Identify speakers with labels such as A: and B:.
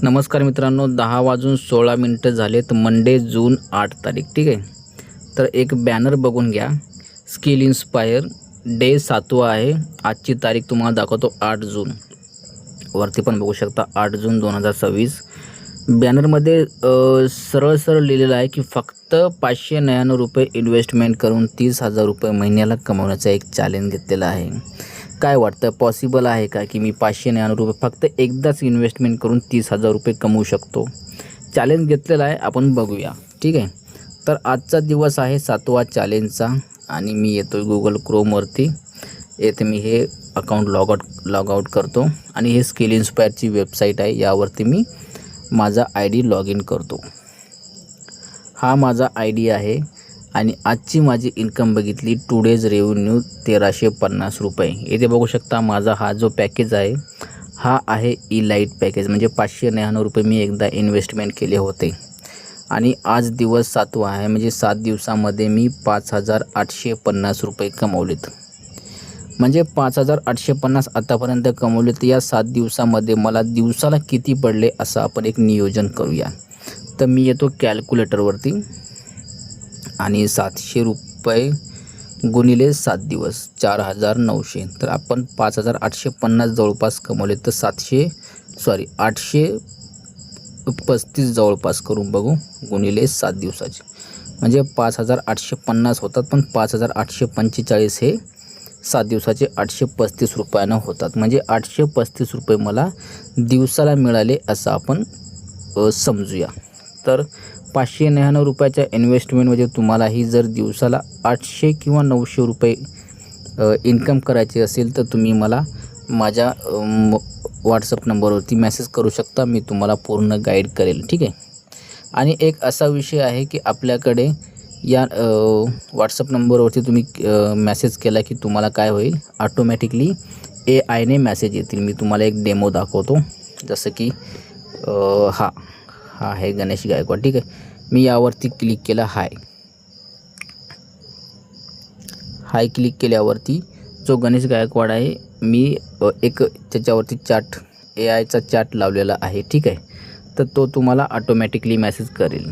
A: नमस्कार मित्रांनो, 10:16 झालेत. मंडे जून 8 तारीख. ठीक आहे. तर एक बॅनर बघून घ्या. स्किल इन्स्पायर डे 7वा आहे. आजची तारीख तुम्हाला दाखवतो 8 जून. वरती पण बघू शकता 8 जून 2026. बॅनरमध्ये सरळ सरळ लिहिलेलं आहे की फक्त 599 रुपये इन्व्हेस्टमेंट करून 30,000 रुपये महिन्याला कमवण्याचा एक चॅलेंज घेतलेला आहे. काय वाटतं, पॉसिबल आहे का की मी 599 रुपये फक्त एकदाच इन्व्हेस्टमेंट करून 30,000 रुपये कमवू शकतो? चॅलेंज घेतलेला आहे, आपण बघूया. ठीक आहे. तर आजचा दिवस आहे 7वा चॅलेंजचा आणि मी येतो गुगल क्रोमवरती. येथे मी हे अकाउंट लॉग आउट करतो आणि हे स्किल इन्स्पायरची वेबसाईट आहे. यावरती मी माझा ID लॉग इन करतो. हा माझा ID आहे आणि आजची माझी इन्कम बघितली. टुडेज रेव्हेन्यू 1350 रुपये. येथे बघू शकता माझा हा जो पॅकेज आहे हा आहे इलाइट पॅकेज. म्हणजे 599 रुपये मी एकदा इन्व्हेस्टमेंट केले होते आणि आज दिवस 7वा आहे. म्हणजे 7 दिवसामध्ये मी 5,850 रुपये कमवलेत. म्हणजे 5,850 आतापर्यंत कमवले. तर या 7 दिवसामध्ये मला दिवसाला किती पडले असं आपण एक नियोजन करूया. तर मी येतो कॅल्क्युलेटरवरती आणि 700 रुपये गुणिले 7 दिवस 4,900. तर आपण 5,850 जवळपास कमवले. तर 835 जवळपास करून बघू गुणिले 7 दिवसाचे. म्हणजे 5,850 होतात, पण 5,845 हे 7 दिवसाचे 835 रुपयानं होतात. म्हणजे 835 रुपये मला दिवसाला मिळाले असं आपण समजूया. तर 599 रुपयाच्या इन्व्हेस्टमेंटमध्ये तुम्हालाही जर दिवसाला 800 किंवा 900 रुपये इन्कम करायची असेल तर तुम्ही मला माझ्या व्हॉट्सअप नंबरवरती मेसेज करू शकता. मी तुम्हाला पूर्ण गाईड करेल. ठीक आहे. आणि एक असा विषय आहे की आपल्याकडे या व्हॉट्सअप नंबरवरती तुम्ही मेसेज केला की तुम्हाला काय होईल, ऑटोमॅटिकली AIने मेसेज येतील. मी तुम्हाला एक डेमो दाखवतो. जसं की हा आहे गणेश गायकवाड. ठीक आहे. मी यावरती क्लिक केला. हाय क्लिक केल्यावरती जो गणेश गायकवाड आहे, मी एक त्याच्यावरती AIचा चॅट लावलेला आहे. ठीक आहे. तर तो तुम्हाला ऑटोमॅटिकली मेसेज करेल.